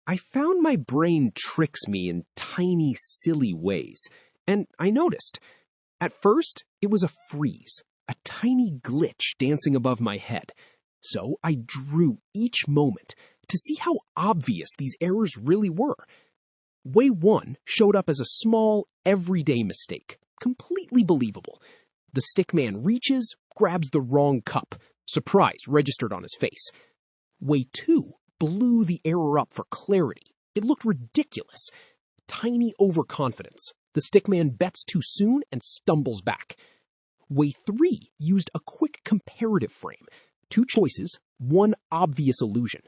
I found my brain tricks me in tiny, silly ways, and I noticed. At first, it was a freeze, a tiny glitch dancing above my head. So I drew each moment to see how obvious these errors really were. Way 1 showed up as a small, everyday mistake, completely believable. The stickman reaches, grabs the wrong cup. Surprise registered on his face. Way 2 blew the error up for clarity. It looked ridiculous. Tiny overconfidence. The stickman bets too soon and stumbles back. Way 3 used a quick comparative frame. 2 choices, 1 obvious illusion.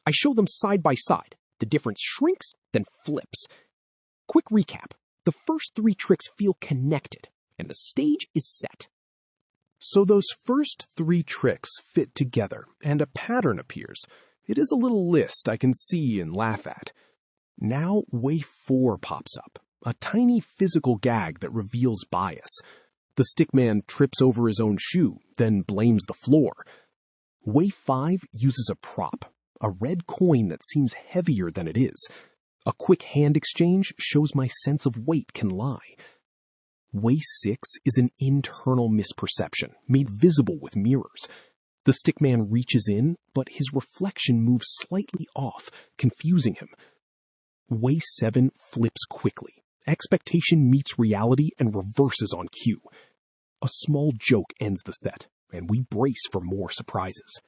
I show them side by side. The difference shrinks, then flips. Quick recap. The first 3 tricks feel connected, and the stage is set. So those first 3 tricks fit together, and a pattern appears. It is a little list I can see and laugh at. Now way 4 pops up, a tiny physical gag that reveals bias. The stickman trips over his own shoe, then blames the floor. Way 5 uses a prop, a red coin that seems heavier than it is. A quick hand exchange shows my sense of weight can lie. Way 6 is an internal misperception, made visible with mirrors. The stickman reaches in, but his reflection moves slightly off, confusing him. Way 7 flips quickly. Expectation meets reality and reverses on cue. A small joke ends the set, and we brace for more surprises.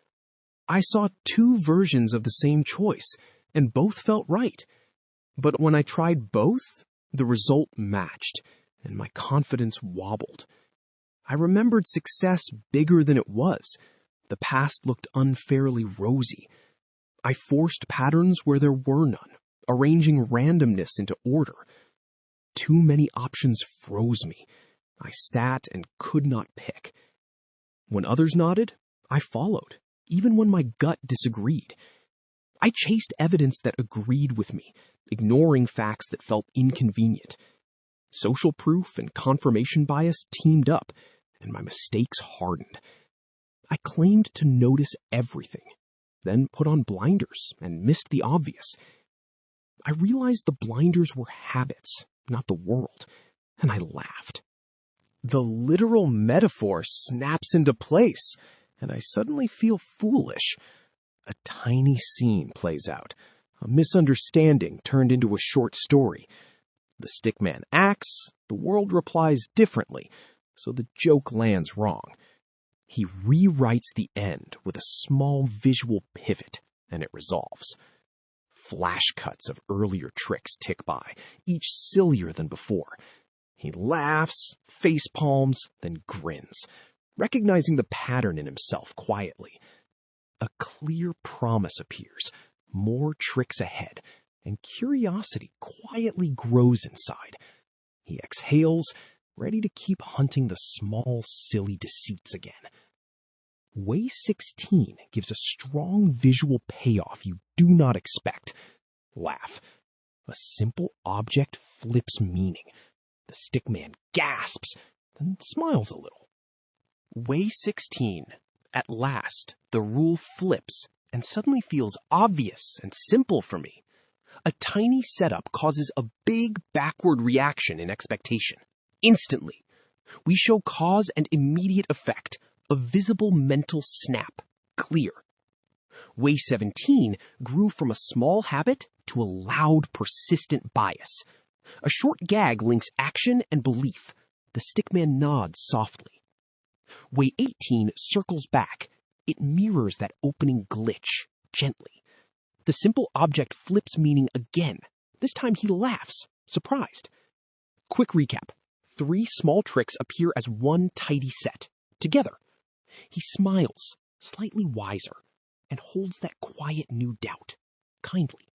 I saw 2 versions of the same choice, and both felt right. But when I tried both, the result matched, and my confidence wobbled. I remembered success bigger than it was. The past looked unfairly rosy. I forced patterns where there were none, arranging randomness into order. Too many options froze me. I sat and could not pick. When others nodded, I followed, even when my gut disagreed. I chased evidence that agreed with me, ignoring facts that felt inconvenient. Social proof and confirmation bias teamed up, and my mistakes hardened. I claimed to notice everything, then put on blinders and missed the obvious. I realized the blinders were habits, not the world, and I laughed. The literal metaphor snaps into place, and I suddenly feel foolish. A tiny scene plays out, a misunderstanding turned into a short story. The stickman acts, the world replies differently, so the joke lands wrong. He rewrites the end with a small visual pivot, and it resolves. Flash cuts of earlier tricks tick by, each sillier than before. He laughs, face palms, then grins, recognizing the pattern in himself quietly. A clear promise appears, more tricks ahead, and curiosity quietly grows inside. He exhales, ready to keep hunting the small, silly deceits again. Way 16 gives a strong visual payoff you do not expect. Laugh. A simple object flips meaning. The stickman gasps, then smiles a little. Way 16. At last, the rule flips and suddenly feels obvious and simple for me. A tiny setup causes a big backward reaction in expectation. Instantly, we show cause and immediate effect, a visible mental snap, clear. Way 17 grew from a small habit to a loud, persistent bias. A short gag links action and belief. The stickman nods softly. Way 18 circles back. It mirrors that opening glitch, gently. The simple object flips meaning again. This time he laughs, surprised. Quick recap. 3 small tricks appear as one tidy set, together. He smiles, slightly wiser, and holds that quiet new doubt, kindly.